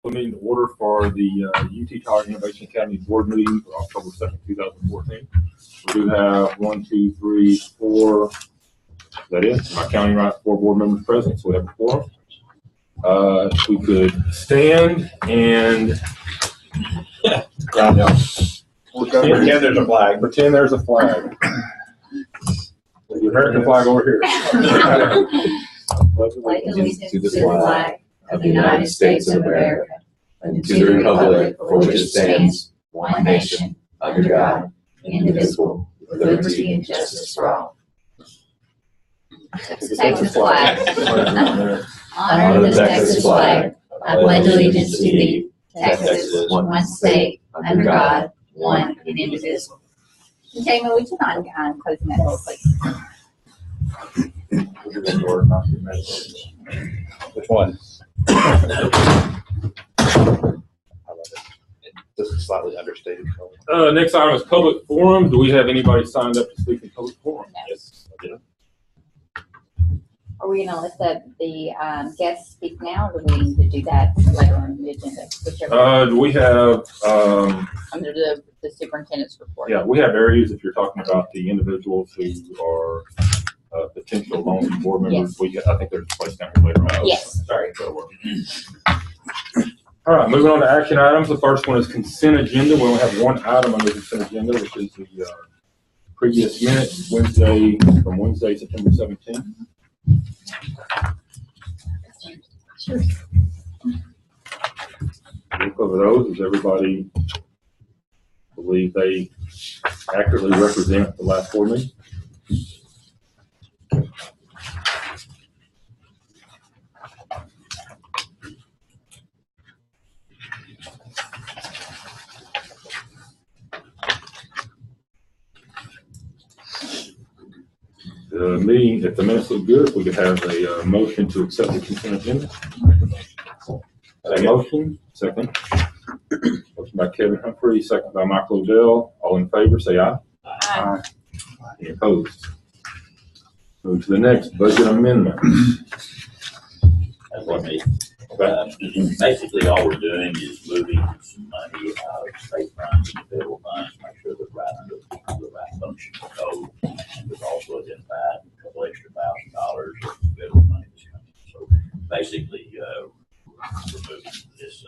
the meeting to order for the UT Tyler Innovation Academy board meeting for October 2nd, 2014. We do have 1, 2, 3, 4. That is, am I counting right? 4 board members present, so we have a quorum. If we could stand and pretend there's a flag. Pretend there's a flag. The American flag over here. Pledge allegiance to the flag of the United States of America and to the republic for which it stands, one nation, under God, indivisible, with liberty and justice for all. Take the flag. Honor the Texas flag. I pledge allegiance to thee, Texas, one state, under God, one and indivisible. Jamie, would you mind closing that door, please? Which one? This is slightly understated. Next item is public forum. Do we have anybody signed up to speak in public forum? No. Yes. I did. Are we going to let the guests speak now, or do we need to do that later on the agenda? Whichever. Do we have, under the superintendent's report? yeah, we have areas if you're talking about the individuals who are potential loan board members. Yes. I think there's a place down here later on. Yes. Sorry. All right, moving on to action items. The first one is consent agenda. We only have one item on the consent agenda, which is the previous minutes, from Wednesday, September 17th. Sure. We'll cover those. Does everybody believe they accurately represent the last board meeting? The meeting, if the minutes look good, we could have a motion to accept the consent agenda. A motion, second. Motion by Kevin Humphrey, second by Michael Odell. All in favor, say aye. Aye. Any opposed? Move to the next, budget amendment. That's what I mean. Basically, all we're doing is moving some money out of state funds and federal funds, make sure they're right under the right function code. And we've also identified a couple extra $1,000 of federal money that's coming. So basically, we're moving this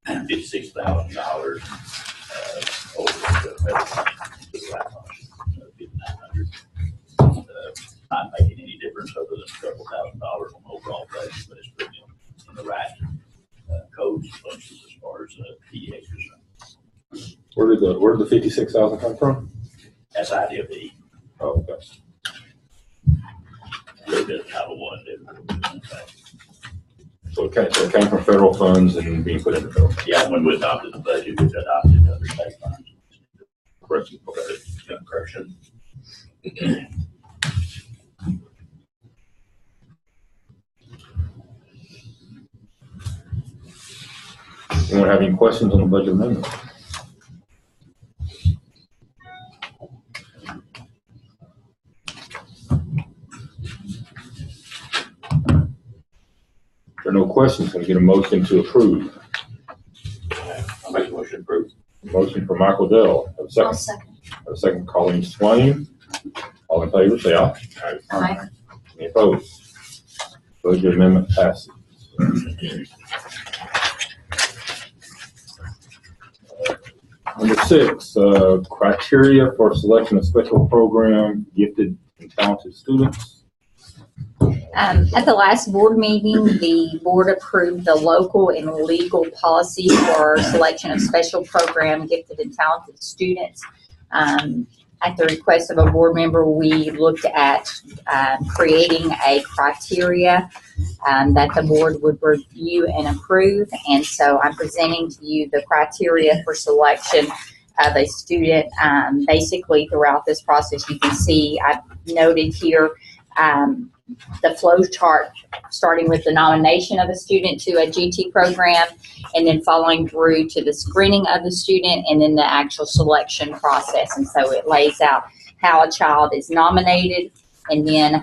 $56,000 over the federal funds to the right function, $5,900. Not making any difference other than a couple $1,000 on the overall budget, but it's putting in the right codes and functions as far as PDA is concerned. Where did the 56,000 come from? That's IDFE. Oh, okay. A little bit of Title I. So it came from federal funds and being put into federal funds. Yeah, when we adopted the budget, we adopted other state funds. Correct. Okay. Correction. Anyone have any questions on the budget amendment? If there are no questions, can we get a motion to approve? I'll make a motion to approve. Motion for Michael Dell. Have a second. I'll second. Have a second, Colleen Swain. All in favor, say aye. Aye. Any opposed? Budget amendment passes. Number 6, criteria for selection of special program gifted and talented students. At the last board meeting, the board approved the local and legal policy for selection of special program gifted and talented students. At the request of a board member, we looked at creating a criteria that the board would review and approve. And so I'm presenting to you the criteria for selection of a student. Basically, throughout this process, you can see I've noted here the flow chart, starting with the nomination of a student to a GT program, and then following through to the screening of the student, and then the actual selection process. And so it lays out how a child is nominated, and then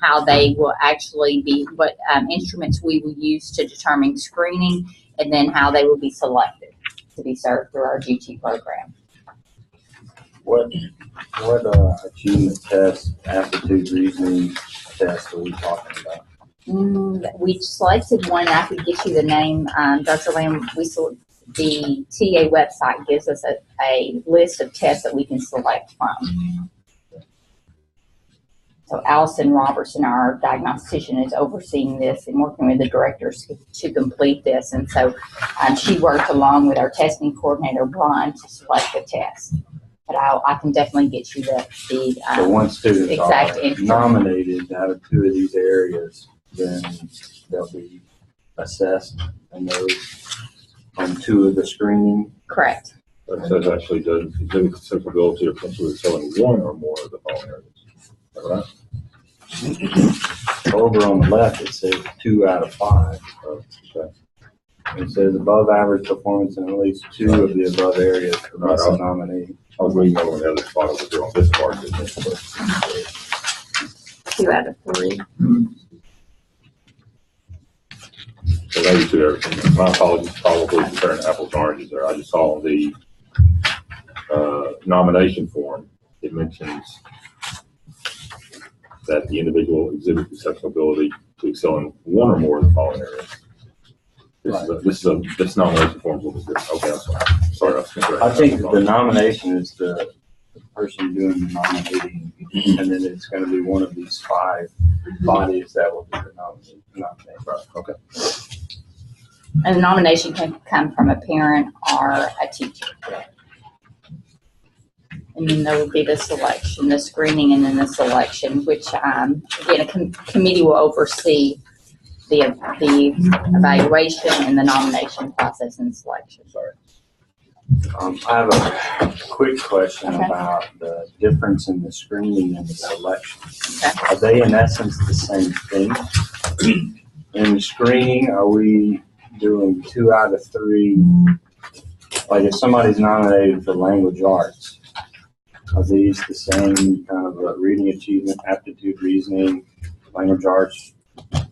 how they will actually be, what instruments we will use to determine screening, and then how they will be selected to be served through our GT program. What achievement test, aptitude reasoning test are we talking about? We selected one. I could get you the name, Dr. Lamb. The TA website gives us a list of tests that we can select from. So Allison Robertson, our diagnostician, is overseeing this and working with the directors to complete this. And so she worked along with our testing coordinator, Brian, to select the test. But I can definitely get you So once students exact are nominated out of 2 of these areas, then they'll be assessed and those on 2 of the screening. Correct. It says actually does exhibit susceptibility or potential to selling one or more of the following areas. Is that right? Over on the left, it says 2 out of 5. Okay. It says above average performance in at least 2 of the above areas permits a nominee. I was reading over the other spot over here on this part. 2 out of 3. So maybe 2 everything. My apologies, probably comparing apples and oranges there. I just saw the nomination form. It mentions that the individual exhibits susceptibility to excel in one or more of the following areas. This nomination form is a little bit different. Okay, I'm sorry. I think the nomination is the person doing the nominating, and then it's going to be one of these 5 bodies that will do the nomination. Right. Okay. And the nomination can come from a parent or a teacher. And then there will be the selection, the screening, and then the selection, which again, a committee will oversee the evaluation and the nomination process and selection. Sorry. I have a quick question Okay. about the difference in the screening and the selection. Okay. Are they in essence the same thing? In screening, are we doing 2 out of 3? Like if somebody's nominated for language arts, are these the same kind of reading achievement, aptitude, reasoning, language arts,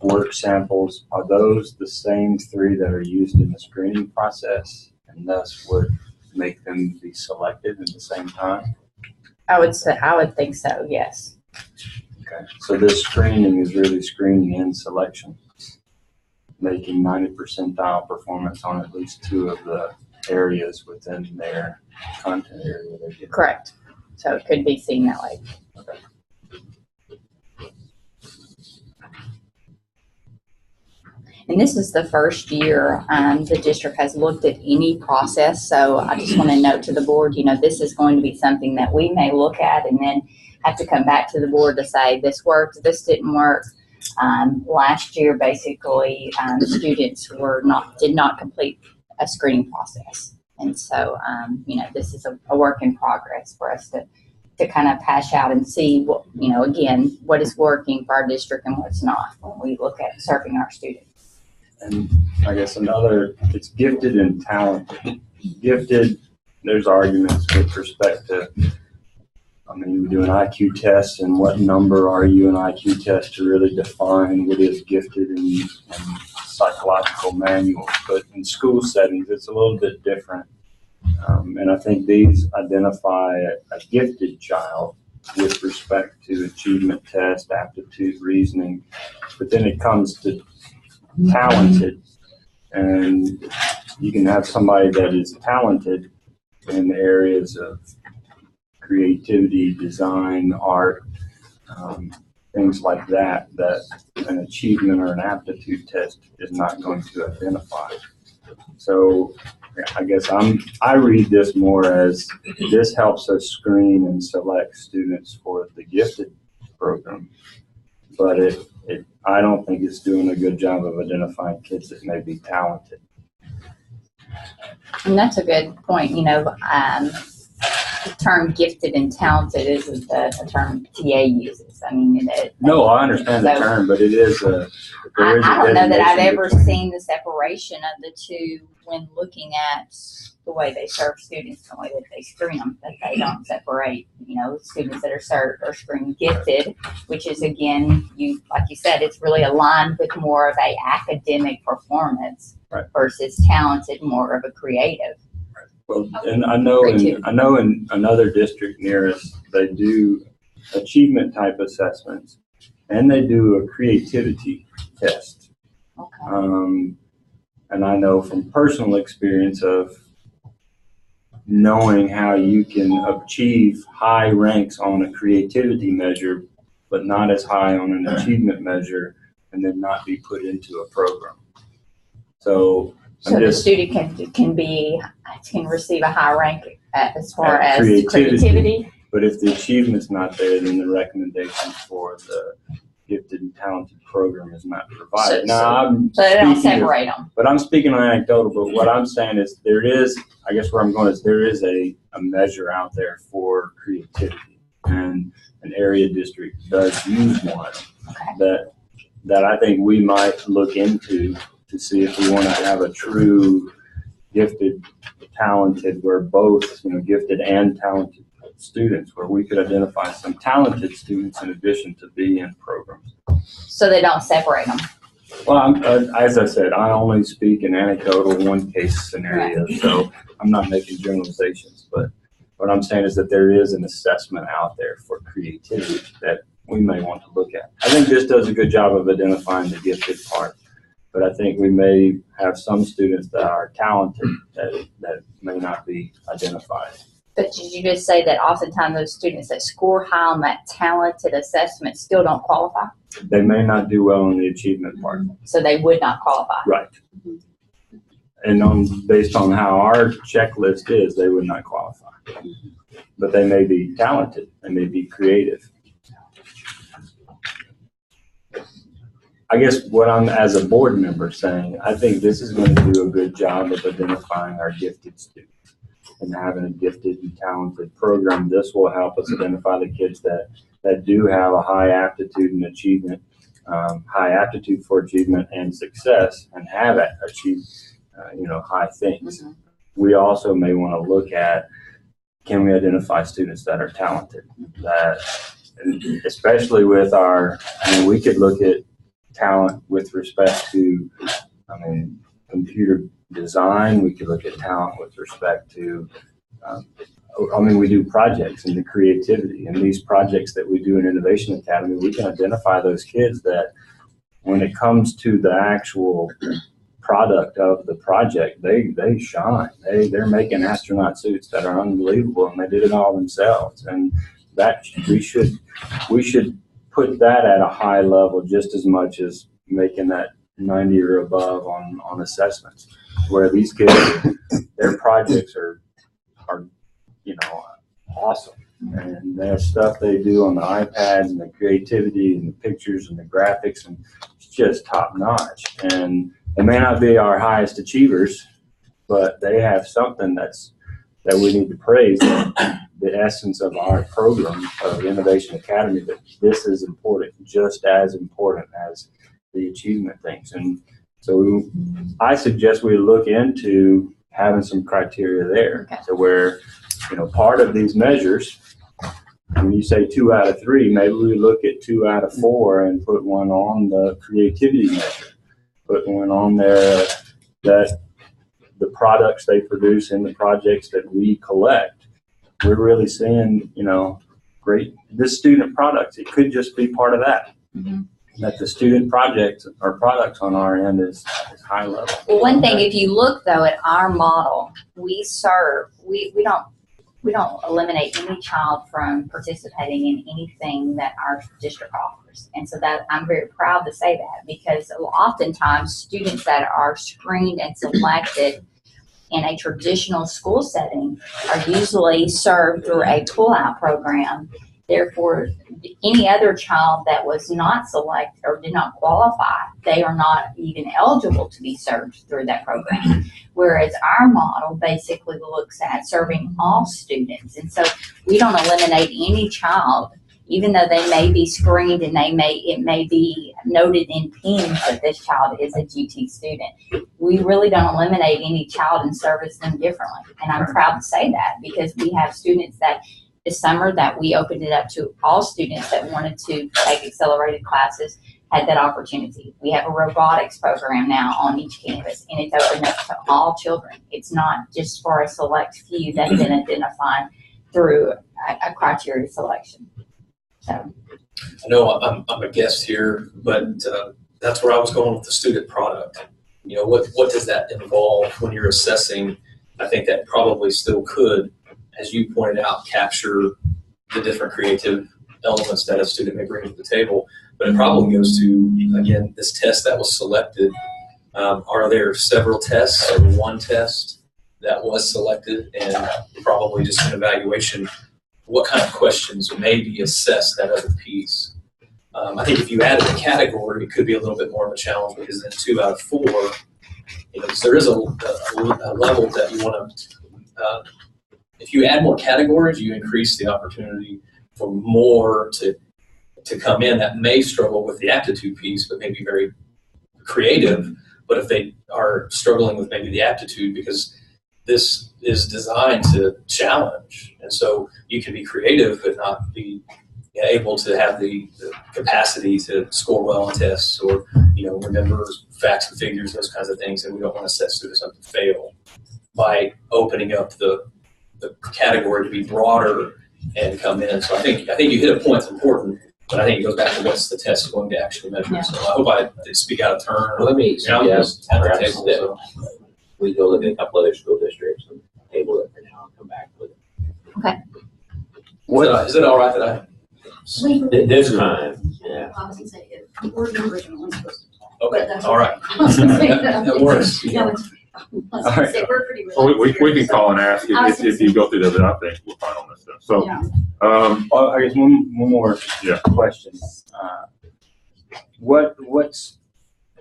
work samples? Are those the same 3 that are used in the screening process and thus would make them be selected at the same time? I would think so, yes. Okay. So this screening is really screening and selection, making 90 percentile performance on at least 2 of the areas within their content area they get. Correct. So it could be seen that way. Okay. And this is the first year the district has looked at any process. So I just want to note to the board, this is going to be something that we may look at and then have to come back to the board to say this worked, this didn't work. Last year, basically, students did not complete a screening process. And so, this is a work in progress for us to kind of hash out and see what, again, what is working for our district and what's not when we look at serving our students. And I guess it's gifted and talented. Gifted, there's arguments with respect to, you do an IQ test, and what number are you an IQ test to really define what is gifted in psychological manuals. But in school settings, it's a little bit different. And I think these identify a gifted child with respect to achievement test, aptitude, reasoning. But then it comes to talented, and you can have somebody that is talented in the areas of creativity, design, art, things like that an achievement or an aptitude test is not going to identify. So I guess I read this more as this helps us screen and select students for the gifted program, but I don't think it's doing a good job of identifying kids that may be talented. And that's a good point. term gifted and talented isn't the term TA uses. I mean, No, I understand the So- term, but it is a. I don't know that I've designation ever between- seen the separation of the two when looking at the way they serve students, the way that they screen them, that they don't separate, students that are served or screened gifted, which is again, like you said, it's really aligned with more of a academic performance Right. versus talented, more of a creative. Well, and I know in another district near us, they do achievement type assessments, and they do a creativity test. Okay. And I know from personal experience of knowing how you can achieve high ranks on a creativity measure, but not as high on an achievement measure, and then not be put into a program. So So the student can receive a high rank as far At as creativity. creativity. But if the achievement's not there, then the recommendation for the gifted and talented program is not provided. So they don't separate them. But I'm speaking on anecdotal, but what I'm saying is I guess where I'm going is there is a measure out there for creativity. And an area district does use one that I think we might look into to see if we want to have a true gifted, talented, where both, gifted and talented students, where we could identify some talented students in addition to being in programs. So they don't separate them. Well, as I said, I only speak in anecdotal one case scenarios, so I'm not making generalizations, but what I'm saying is that there is an assessment out there for creativity that we may want to look at. I think this does a good job of identifying the gifted part, but I think we may have some students that are talented that may not be identified. But did you just say that oftentimes those students that score high on that talented assessment still don't qualify? They may not do well on the achievement part. So they would not qualify? Right. And based on how our checklist is, they would not qualify. But they may be talented, they may be creative. I guess what I'm, as a board member, saying, I think this is going to do a good job of identifying our gifted students. And having a gifted and talented program, this will help us identify the kids that do have a high aptitude and achievement, high aptitude for achievement and success, and have achieved, high things. Mm-hmm. We also may want to look at, can we identify students that are talented? That, and especially with we could look at talent with respect to, computer design. We could look at talent with respect to, we do projects and the creativity, and these projects that we do in Innovation Academy, we can identify those kids that when it comes to the actual product of the project, they shine. They're making astronaut suits that are unbelievable, and they did it all themselves. And that we should put that at a high level just as much as making that 90 or above on assessments, where these kids, their projects are awesome, and their stuff they do on the iPads and the creativity and the pictures and the graphics, and it's just top notch. And they may not be our highest achievers, but they have something that we need to praise. The essence of our program of Innovation Academy, that this is important, just as important as the achievement things. And so I suggest we look into having some criteria there. Okay. So where, part of these measures, when you say 2 out of 3, maybe we look at 2 out of 4 and put one on the creativity measure, put one on there that the products they produce and the projects that we collect, we're really seeing, great, this student products, it could just be part of that. Mm-hmm. That the student projects or products on our end is high level. Well, one thing, if you look though at our model, we don't eliminate any child from participating in anything that our district offers. And so that I'm very proud to say that, because oftentimes students that are screened and selected in a traditional school setting are usually served through a pull-out program. Therefore, any other child that was not selected or did not qualify, they are not even eligible to be served through that program. Whereas our model basically looks at serving all students. And so we don't eliminate any child, even though they may be screened and it may be noted in PINs that this child is a GT student. We really don't eliminate any child and service them differently. And I'm proud to say that, because we have students that this summer that we opened it up to all students that wanted to take accelerated classes had that opportunity. We have a robotics program now on each campus, and it's open up to all children. It's not just for a select few that's been identified through a criteria selection. So, I know I'm a guest here, but that's where I was going with the student product. You know, what does that involve when you're assessing? I think that probably still could, as you pointed out, capture the different creative elements that a student may bring to the table. But it probably goes to, again, this test that was selected. Are there several tests or one test that was selected, and probably just an evaluation? What kind of questions may be assessed that other piece? I think if you added a category, it could be a little bit more of a challenge, because then 2 out of 4, you know, there is a level that you want to. If you add more categories, you increase the opportunity for more to come in that may struggle with the aptitude piece, but may be very creative. But if they are struggling with maybe the aptitude, because this is designed to challenge, and so you can be creative but not be able to have the capacity to score well on tests, or remember facts and figures, those kinds of things. And we don't want to set students up to fail by opening up the category to be broader and come in. So I think you hit a point that's important, but I think it goes back to what's the test going to actually measure. Yeah. So I hope I did speak out of turn. Well, let me suggest at the perhaps table, that so. we go look at a couple other school districts and table it for now and come back with it. okay. Is it all right that I? This time, yeah. I was gonna say, if board members are only supposed to talk. Okay, But all right. I was gonna say that. That works. No, it's- I was gonna say, we're pretty Well, relaxed we here, can so- call and ask if you go through those, and I think we're fine on this stuff. So, Yeah. Well, I guess one more Yeah. question. What's,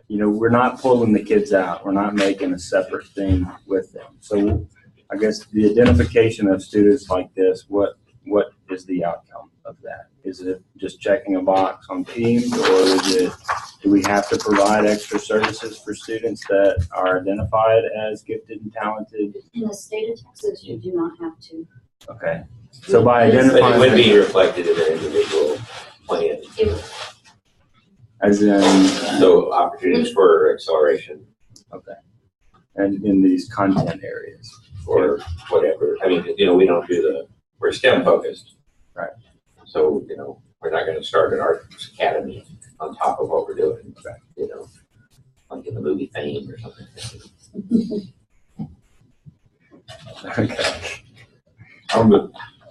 we're not pulling the kids out. We're not making a separate thing with them. So I guess the identification of students like this, what is the outcome of that? Is it just checking a box on Teams, or do we have to provide extra services for students that are identified as gifted and talented? In the state of Texas, you do not have to. Okay. So by But it identifying, would be reflected in their individual plan. as in, So opportunities for acceleration okay, and in these content areas. or whatever. I mean, we don't we're STEM focused. Right. So, we're not going to start an arts academy on top of what we're doing. Right. Like in the movie Fame or something. Okay.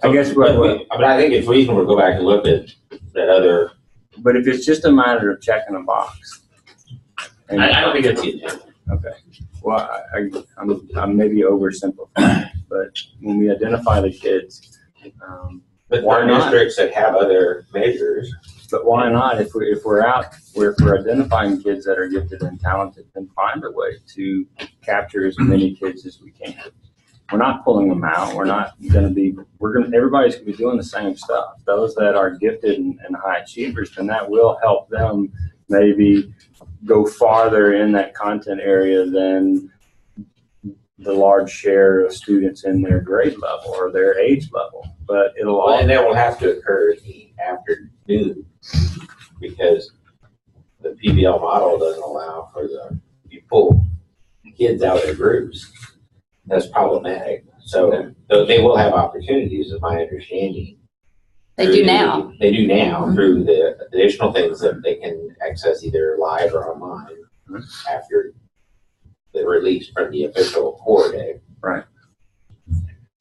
I guess But I think it's reasonable to go back and look at that other. But if it's just a matter of checking a box. and- I don't think that's the intent. Okay. Well, I'm maybe oversimplifying, but when we identify the kids, But Why there are not? districts that have other measures. but why not? If we're identifying kids that are gifted and talented, then find a way to capture as many kids as we can. We're not pulling them out. We're not going to be. Everybody's going to be doing the same stuff. Those that are gifted and high achievers, then that will help them maybe go farther in that content area than the large share of students in their grade level or their age level. But it'll all. And that will have to occur in the afternoon because the PBL model doesn't allow for you pull kids out of groups. That's problematic. So they will have opportunities, is my understanding. They do now. They do now through the additional things that they can access either live or online after the release from the official core day. Right.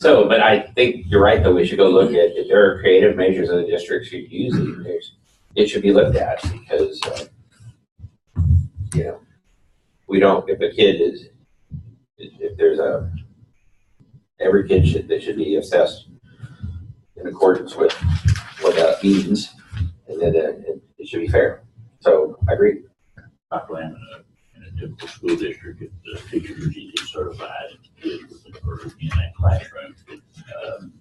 So, but I think you're right, though. We should go look at if there are creative measures that the district should use. It should be looked at because, we don't, if a kid is, if there's every kid should be assessed in accordance with what that means, and then it should be fair. So I agree. I plan in a typical school district, if the teachers are GT certified, and kids are in that classroom,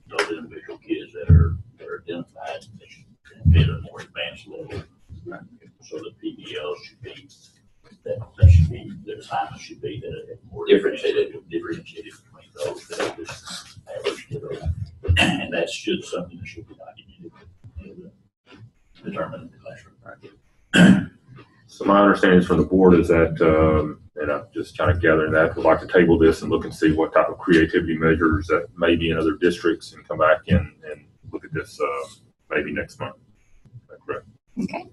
those individual kids that are identified, they should be at a more advanced level. So the PBL should be, that should be, the assignment should be that more differentiated between those that are just average to those. And that's just something that should be documented to determine the classroom practice. So my understanding from the board is that, and I'm just kind of gathering that, we'd like to table this and look and see what type of creativity measures that may be in other districts and come back and look at this maybe next month. Is that correct? Okay.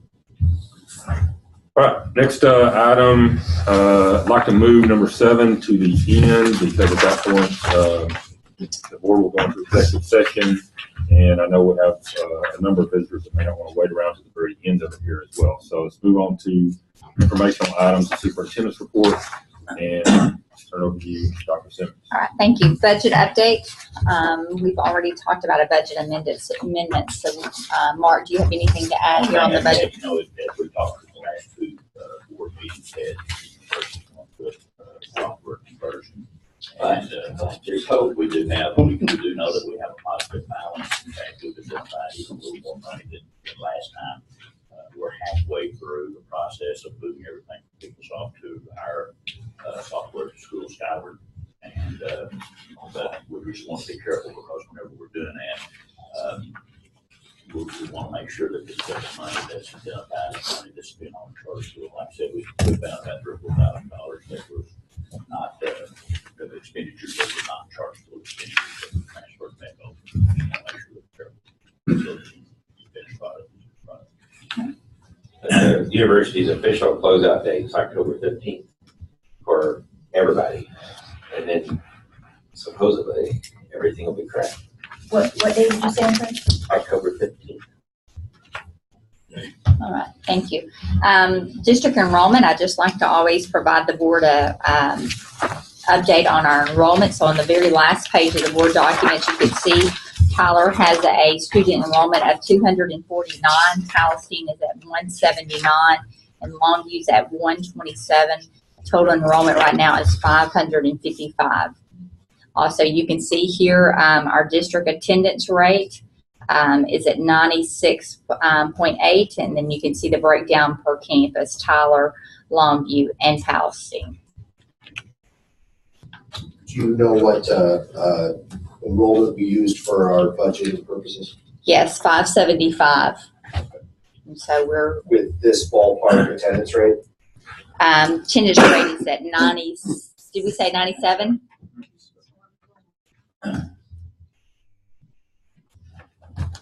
All right, next item, I'd like to move number 7 to the end because at that point, the board will go into executive session, and I know we'll have a number of visitors that may not want to wait around to the very end of it here as well. So let's move on to informational items, the superintendent's report, and turn over to you, Dr. Simmons. All right, thank you. Budget update. We've already talked about a budget amendment. So, Mark, do you have anything to add here on the budget? You know, as we talked in the last 2 board meetings, that software conversion. And there's hope. We do know that we have a positive balance. In fact, we've identified even a little more money than last time. We're halfway through the process of moving everything from PeopleSoft to our software to School Skyward. And but we just want to be careful because whenever we're doing that, we want to make sure that this money that's identified, money that's been on charter school. Like I said, we found about $3,000 that was not the expenditures that were not charter school expenditures that were transferred back over. We want to make sure that they're finished product. The university's official closeout date is October 15th for everybody. And then supposedly everything will be correct. What day did you say, Anthony? October 15th. All right, thank you. District enrollment, I just like to always provide the board a update on our enrollment. So on the very last page of the board document, you can see Tyler has a student enrollment of 249, Palestine is at 179, and Longview's at 127. Total enrollment right now is 555. Also, you can see here our district attendance rate is at 96.8, and then you can see the breakdown per campus, Tyler, Longview, and Palestine. Do you know what enrollment we used for our budgeting purposes? Yes, 575. And so we're With this ballpark attendance rate? attendance rate is at 90. Did we say 97?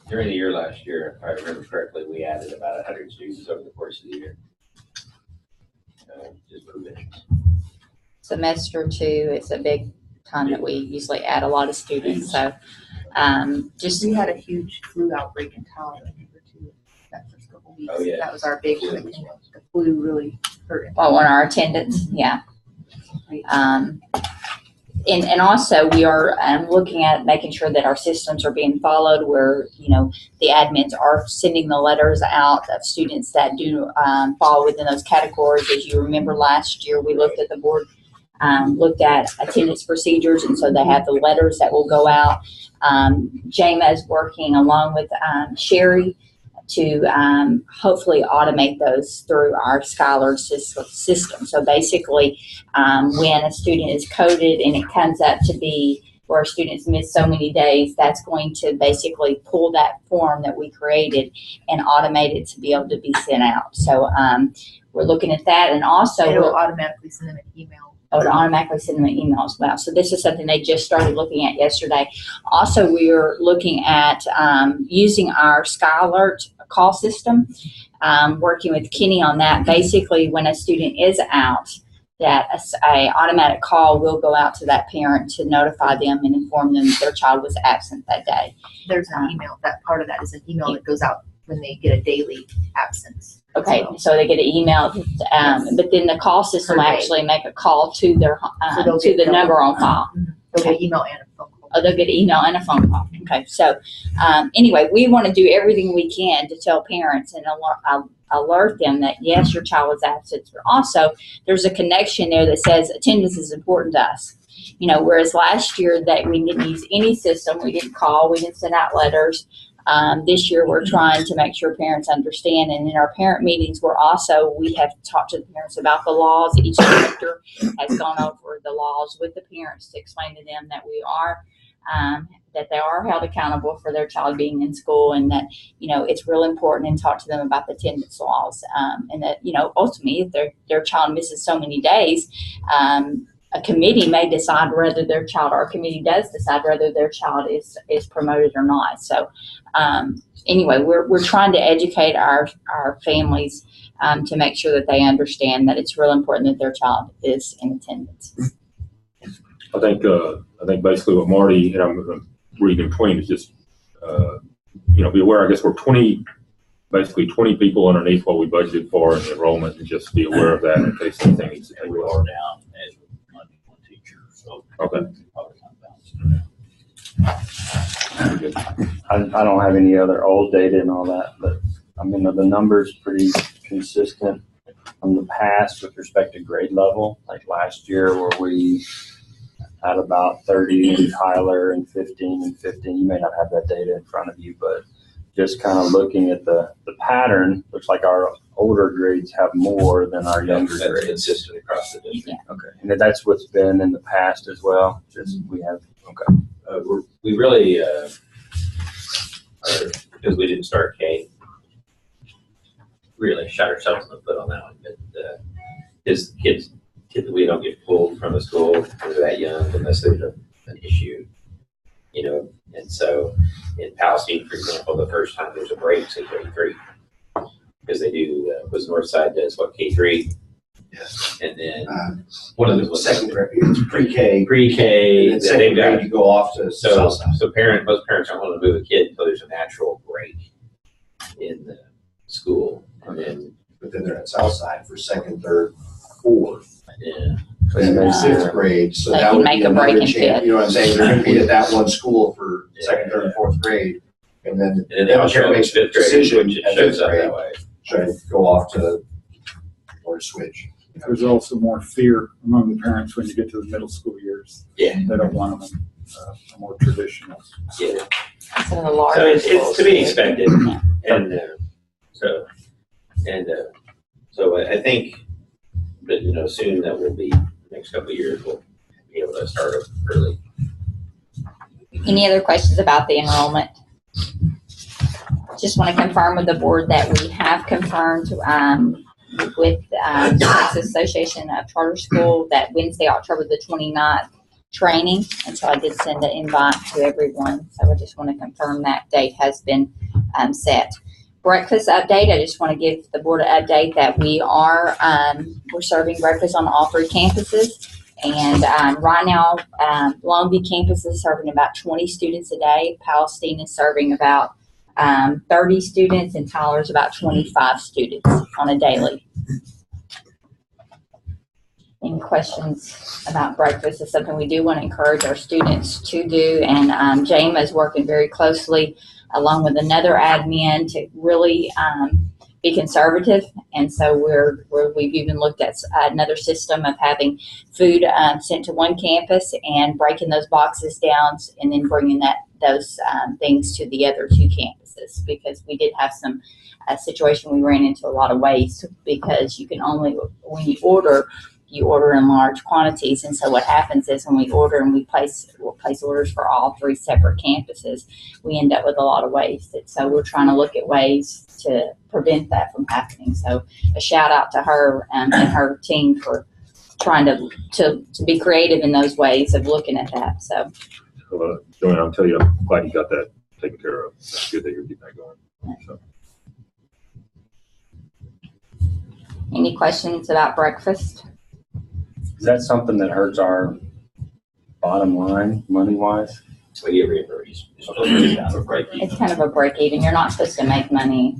During the year last year, if I remember correctly, we added about 100 students over the course of the year. Just provisions. Semester 2 is a big time that we usually add a lot of students. So just We had a huge flu outbreak in town, I think, too, that first couple weeks. Oh, yeah. That was our big one. The flu really hurt. on our attendance, yeah. And also we are looking at making sure that our systems are being followed where, you know, the admins are sending the letters out of students that do fall within those categories. As you remember last year, we looked at the board, looked at attendance procedures, and so they have the letters that will go out. Jama is working along with Sherry to hopefully automate those through our Scholar system. So basically, when a student is coded and it comes up to be where students miss so many days, that's going to basically pull that form that we created and automate it to be able to be sent out. So we're looking at that, and also It'll automatically send them an email. Oh, to automatically send them an email as well. So this is something they just started looking at yesterday. Also, we are looking at using our SkyAlert call system, working with Kenny on that. Basically, when a student is out, that a automatic call will go out to that parent to notify them and inform them that their child was absent that day. There's an email. That part of that is an email that goes out when they get a daily absence. Okay, so they get an email, but then the call system will actually make a call to their to the number on file. They'll get email and a phone call. Oh, they'll get an email and a phone call. Okay, so anyway, we want to do everything we can to tell parents and alert them that yes, your child was absent. But also, there's a connection there that says attendance is important to us. You know, whereas last year that we didn't use any system, we didn't call, we didn't send out letters. This year we're trying to make sure parents understand, and in our parent meetings we have talked to the parents about the laws. Each director has gone over the laws with the parents to explain to them that that they are held accountable for their child being in school, and that, you know, it's real important, and talk to them about the attendance laws, and that, you know, ultimately if their child misses so many days, a committee may decide whether their child, or a committee does decide whether their child is promoted or not. So anyway, we're trying to educate our families to make sure that they understand that it's real important that their child is in attendance. I think basically what Marty, and I'm reading in between, is just, you know, be aware, I guess we're 20 people underneath what we budgeted for in the enrollment, and just be aware of that in case anything needs to take We place. are down as one teacher, so. Okay. Probably not balanced. I don't have any other old data and all that, but I mean, the numbers pretty consistent from the past with respect to grade level. Like last year where we had about 30 in Tyler and 15 and 15. You may not have that data in front of you, but just kind of looking at the pattern, looks like our older grades have more than our younger That's grades. consistent across the district. Okay, and that's what's been in the past as well. Just we have, okay. We really, because we didn't start K, really shot ourselves in the foot on that one. But his kids, we don't get pulled from the school because they're that young unless there's an issue, you know. And so in Palestine, for example, the first time there's a break in grade 3, because they do, was Northside does what, K3? Yes. And then One of the second grade, it's pre-K. Pre-K, And then second grade, you go off to so Southside. most parents aren't going to move a kid until there's a natural break in the school. And then, But then they're at Southside for second, third, fourth. yeah. And then fifth grade, so They that can would make be a break another and chance. fit. You know what I'm saying? They're gonna be at that one school for second, third, and fourth grade. And then And then the they'll show parent makes a fifth grade, decision which it at shows fifth up grade, that way. should I go off to, or switch. There's also more fear among the parents when you get to the middle school years. Yeah. They don't want them in a more traditional. Yeah. Some of the larger So it's schools. to be expected. Yeah. And so I think that, you know, soon that will be, next couple of years, we'll be able to start early. Any other questions about the enrollment? Just want to confirm with the board that we have confirmed with the Texas Association of Charter School that Wednesday, October the 29th training. And so I did send an invite to everyone. So I just want to confirm that date has been set. Breakfast update. I just want to give the board an update that we are we're serving breakfast on all 3 campuses. And right now, Longview campus is serving about 20 students a day. Palestine is serving about 30 students, and Tyler's about 25 students on a daily. Any questions about breakfast? It's something we do want to encourage our students to do, and Jama is working very closely along with another admin to really be conservative. And so we've even looked at another system of having food sent to one campus and breaking those boxes down and then bringing those things to the other 2 campuses, because we did have some situation we ran into a lot of waste, because you can only, when you order in large quantities. And so what happens is when we order and we'll place orders for all 3 separate campuses, we end up with a lot of waste. And so we're trying to look at ways to prevent that from happening. So a shout out to her and her team for trying to be creative in those ways of looking at that. So Joanne, I'll tell you, I'm glad you got that taken care of. It's good that you're getting that going. So. Any questions about breakfast? Is that something that hurts our bottom line, money-wise? So you reimburse. It's kind of a break even. You're not supposed to make money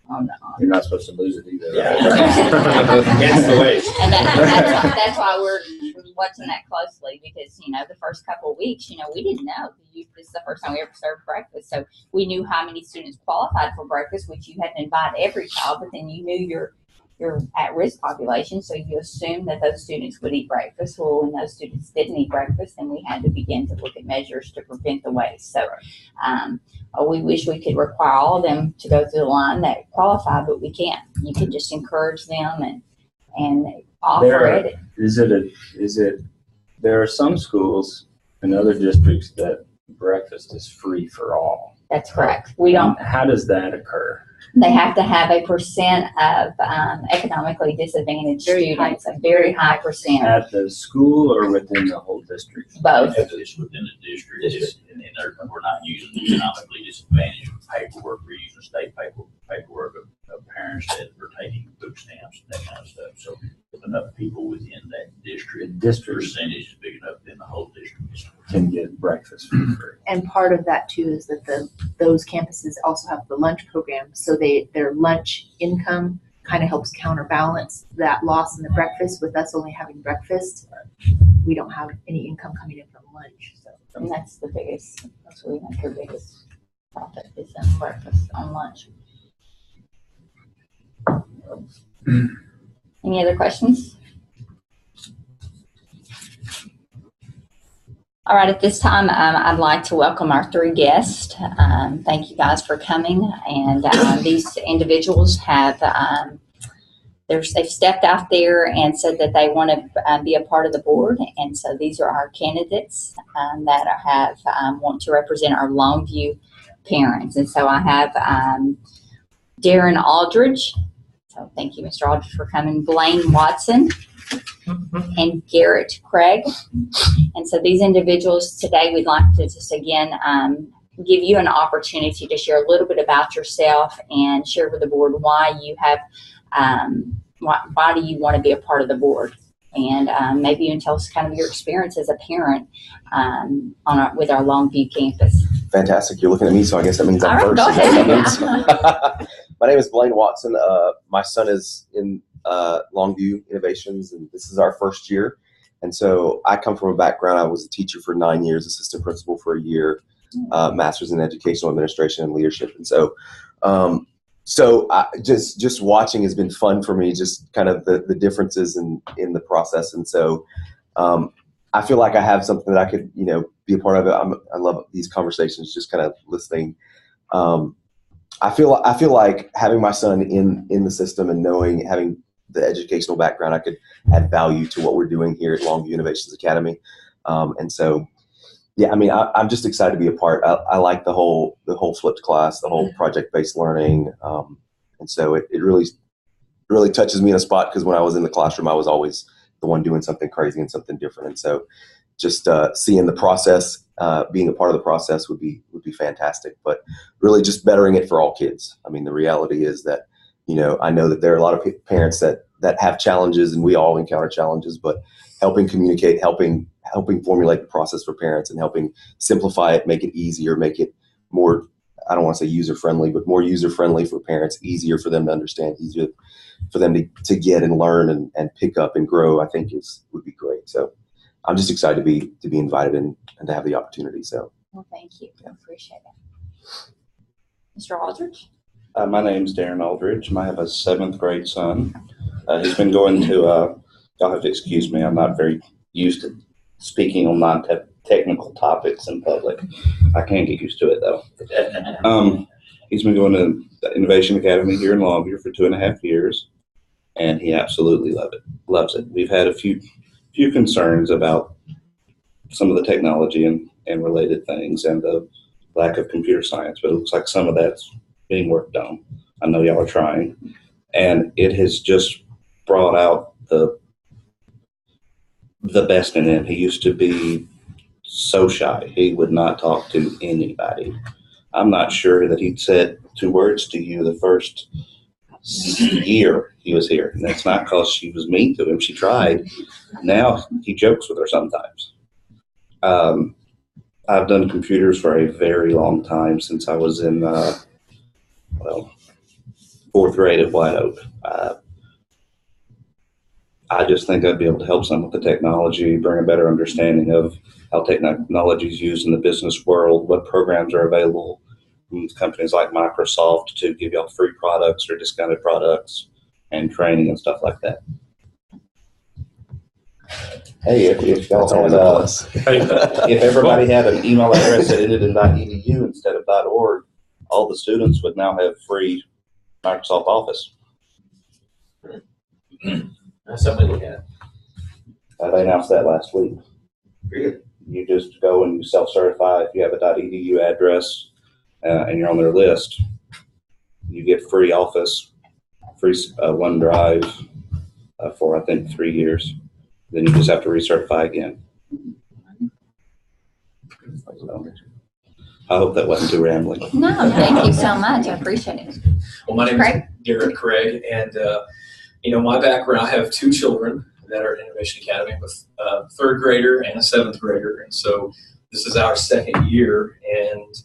on You're not supposed to lose it either. Yeah. It's the waste. and that's why we're watching that closely because, the first couple of weeks, we didn't know. This is the first time we ever served breakfast. So we knew how many students qualified for breakfast, which you hadn't invited every child, but then you knew your at-risk population, so you assumed that those students would eat breakfast. Well, when those students didn't eat breakfast, then we had to begin to look at measures to prevent the waste. So we wish we could require all of them to go through the line that qualify, but we can't. You can just encourage them and offer it. There are some schools in other districts that breakfast is free for all. That's correct. We don't. How does that occur? They have to have a percent of economically disadvantaged students, a very high percent. At the school or within the whole district? Both. It's within the district, and we're not using economically disadvantaged paperwork. We're using state paperwork of parents that are taking food stamps and that kind of stuff. So if enough people within that district, percentage is big enough, then the whole district can get breakfast for free. And part of that too is that those campuses also have the lunch program, so their lunch income kind of helps counterbalance that loss in the breakfast. With us only having breakfast, we don't have any income coming in from lunch. So and that's the biggest. That's where we make our biggest profit is on breakfast, on lunch. Any other questions? All right, at this time, I'd like to welcome our three guests. Thank you guys for coming. And these individuals have, they've stepped out there and said that they want to be a part of the board. And so these are our candidates that have want to represent our Longview parents. And so I have Darren Aldridge. So thank you, Mr. Aldridge, for coming. Blaine Watson and Garrett Craig. And so these individuals today, we'd like to just again give you an opportunity to share a little bit about yourself and share with the board why you have, why do you want to be a part of the board? And maybe even tell us kind of your experience as a parent with our Longview campus. Fantastic. You're looking at me, so I guess that means I'm All right, first. go Is that ahead. what that means? My name is Blaine Watson. My son is in Longview Innovations, and this is our first year. And so I come from a background, I was a teacher for 9 years, assistant principal for a year, master's in educational administration and leadership. And so I just watching has been fun for me, just kind of the differences in the process. And so I feel like I have something that I could, be a part of it. I love these conversations, just kind of listening. I feel like having my son in the system and having the educational background, I could add value to what we're doing here at Longview Innovations Academy. And so, yeah, I mean, I'm just excited to be a part. I like the whole flipped class, the whole project-based learning. And so it really touches me in a spot, because when I was in the classroom, I was always the one doing something crazy and something different. And so just seeing the process, being a part of the process would be fantastic, but really just bettering it for all kids. I mean, the reality is that, I know that there are a lot of parents that have challenges, and we all encounter challenges, but helping communicate, helping formulate the process for parents, and helping simplify it, make it easier, make it more, I don't want to say user-friendly, but more user-friendly for parents, easier for them to understand, easier for them to get and learn and pick up and grow, I think would be great. So I'm just excited to be invited and to have the opportunity. So. Well, thank you. I appreciate it. Mr. Aldridge? My name's Darren Aldridge. I have a 7th grade son. He's been going to, y'all have to excuse me, I'm not very used to speaking on non-technical topics in public. I can get used to it though. He's been going to the Innovation Academy here in Longview for 2.5 years, and he absolutely loves it. We've had a few concerns about some of the technology and related things, and the lack of computer science, but it looks like some of that's being worked on. I know y'all are trying, and it has just brought out the best in him. He used to be so shy. He would not talk to anybody. I'm not sure that he'd said 2 words to you the first year he was here. And that's not because she was mean to him. She tried. Now he jokes with her sometimes. I've done computers for a very long time, since I was in, 4th grade at White Oak. I just think I'd be able to help some with the technology, bring a better understanding of how technology is used in the business world, what programs are available from companies like Microsoft to give y'all free products or discounted products and training and stuff like that. Hey, if y'all That's always had, a plus. if everybody had an email address that ended in .edu instead of .org, all the students would now have free Microsoft Office. That's something to look at. They announced that last week. Really? You just go and you self-certify if you have a .edu address and you're on their list. You get free Office, free OneDrive for I think 3 years. Then you just have to recertify again. So, I hope that wasn't too rambling. No, thank you so much. I appreciate it. Well, my name Craig? is Garrett Craig, and my background, I have 2 children that are at Innovation Academy, with a 3rd grader and a 7th grader, and so this is our 2nd year. And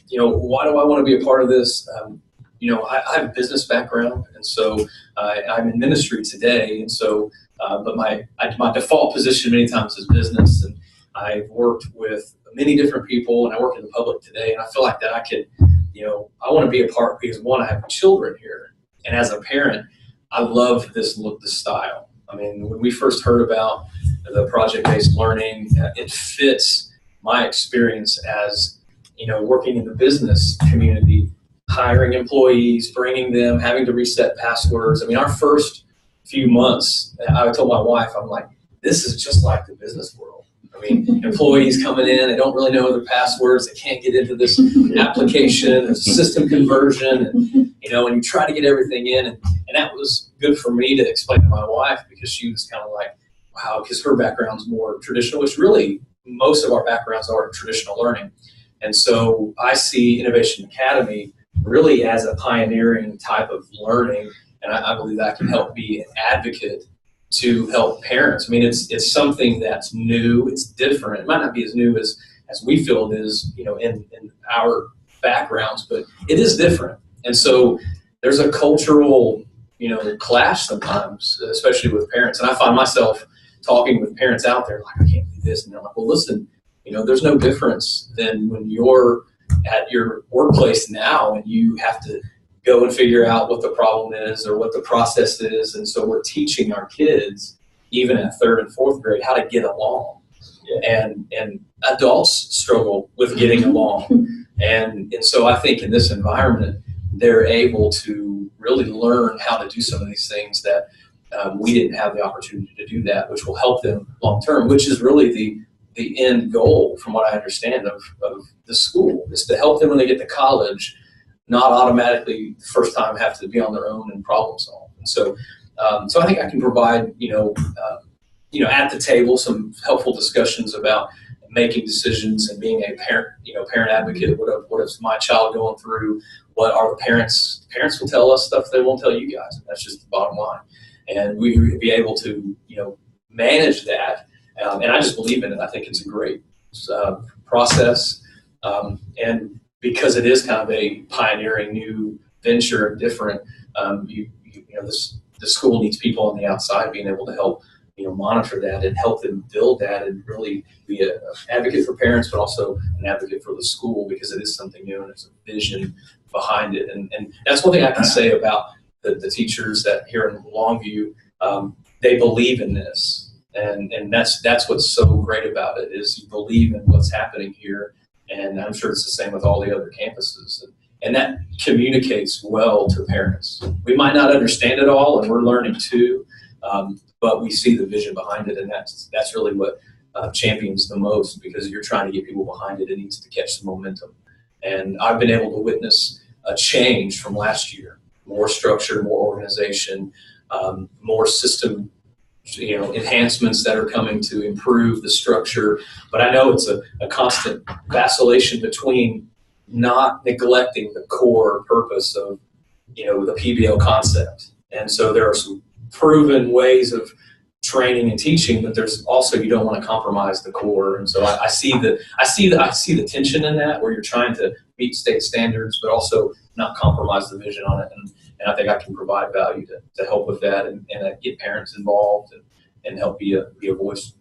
why do I want to be a part of this? I have a business background, and so I'm in ministry today, and so but my default position many times is business, and I've worked with many different people, and I work in the public today, and I feel like that I could, I want to be a part because, one, I have children here, and as a parent, I love this look, this style. I mean, when we first heard about the project-based learning, it fits my experience as, working in the business community, hiring employees, bringing them, having to reset passwords. I mean, our first few months, I told my wife, I'm like, this is just like the business world. I mean, employees coming in, they don't really know their passwords, they can't get into this application, system conversion, and you try to get everything in, and that was good for me to explain to my wife, because she was kind of like, wow, because her background's more traditional, which really most of our backgrounds are traditional learning. And so I see Innovation Academy really as a pioneering type of learning, and I believe that can help be an advocate to help parents. I mean, it's something that's new, it's different. It might not be as new as we feel it is, in our backgrounds, but it is different. And so there's a cultural, clash sometimes, especially with parents. And I find myself talking with parents out there like, I can't do this. And they're like, well, listen, there's no difference than when you're at your workplace now and you have to go and figure out what the problem is or what the process is. And so we're teaching our kids, even at 3rd and 4th grade, how to get along. Yeah. And adults struggle with getting along. And so I think in this environment, they're able to really learn how to do some of these things that we didn't have the opportunity to do that, which will help them long term, which is really the end goal, from what I understand, of the school, is to help them when they get to college, not automatically the first time have to be on their own and problem solve. And so I think I can provide, at the table, some helpful discussions about making decisions and being a parent, parent advocate. What is my child going through? What are the parents? Parents will tell us stuff they won't tell you guys. And that's just the bottom line. And we will be able to, manage that. And I just believe in it. I think it's a great process. And because it is kind of a pioneering new venture and different, the school needs people on the outside being able to help, monitor that and help them build that and really be an advocate for parents, but also an advocate for the school, because it is something new and there's a vision behind it. And that's one thing I can say about the teachers that here in Longview, they believe in this. And that's what's so great about it, is you believe in what's happening here. And I'm sure it's the same with all the other campuses. And that communicates well to parents. We might not understand it all, and we're learning too, but we see the vision behind it, and that's really what champions the most, because you're trying to get people behind it. It needs to catch the momentum. And I've been able to witness a change from last year: more structure, more organization, more system enhancements that are coming to improve the structure. But I know it's a constant vacillation between not neglecting the core purpose of, the PBL concept. And so there are some proven ways of training and teaching, but there's also, you don't want to compromise the core. And so I see the tension in that, where you're trying to meet state standards, but also not compromise the vision on it. And I think I can provide value to help with that and get parents involved and help be a voice.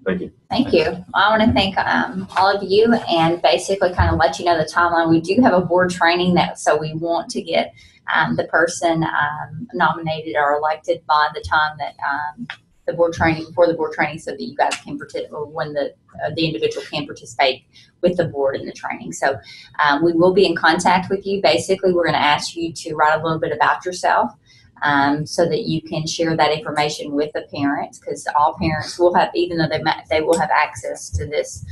Thank you. Thank you. I want to thank all of you and basically kind of let you know the timeline. We do have a board training so we want to get the person nominated or elected by the time that before the board training, so that you guys can participate, or when the individual can participate with the board in the training. So we will be in contact with you. Basically, we're going to ask you to write a little bit about yourself. So that you can share that information with the parents, because all parents will have, even though they will have access to this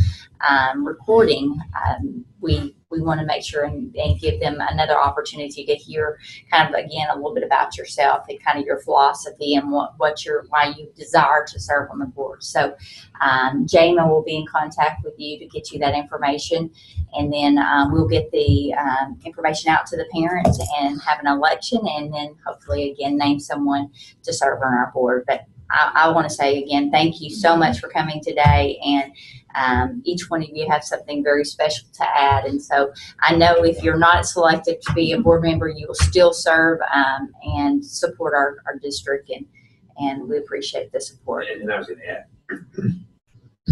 recording, we want to make sure and give them another opportunity to hear kind of, again, a little bit about yourself and kind of your philosophy and why you desire to serve on the board. So Jama will be in contact with you to get you that information, and then we'll get the information out to the parents and have an election, and then hopefully again name someone to serve on our board. But I want to say again, thank you so much for coming today, and each one of you have something very special to add. And so I know if you're not selected to be a board member, you will still serve and support our district, and we appreciate the support. And I was going to add,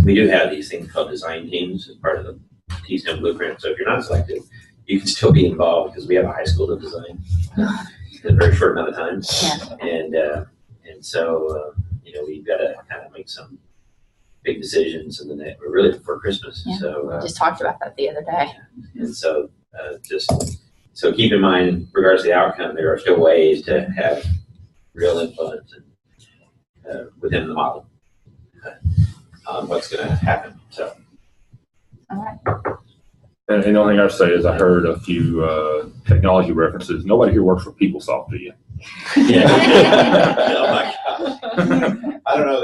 we do have these things called design teams as part of the T-STEM blueprint. So if you're not selected, you can still be involved, because we have a high school to design in a very short amount of time. Yeah. And so, we've got to kind of make some big decisions, and then we're really before Christmas. Yeah. So Just talked about that the other day. and so so keep in mind, in regards to the outcome, there are still ways to have real influence within the model on what's going to happen. So. All right. And the only thing I say is I heard a few technology references. Nobody here works for PeopleSoft, do you? Yeah. Oh my gosh. I don't know.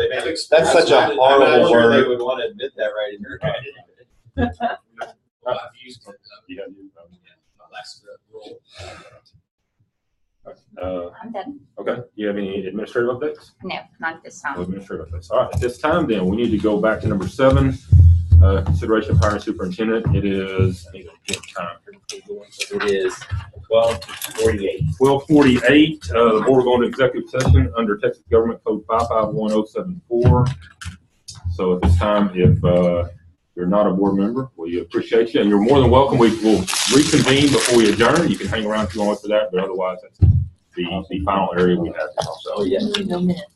That's such a horrible I'm not sure word. they would want to admit that right in here. I've used it. My last role. I'm done. Okay. Do you have any administrative updates? No, not this No time. administrative updates. All right. At this time, then, we need to go back to number 7. Consideration of hiring superintendent. It is, I need to get time. It is 12:48. 12:48. The board will go into executive session under Texas Government Code 551074. So at this time, if you're not a board member, we appreciate you, and you're more than welcome. We will reconvene before we adjourn. You can hang around if you want for that, but otherwise, that's the final area we have. Oh, yeah. No minutes.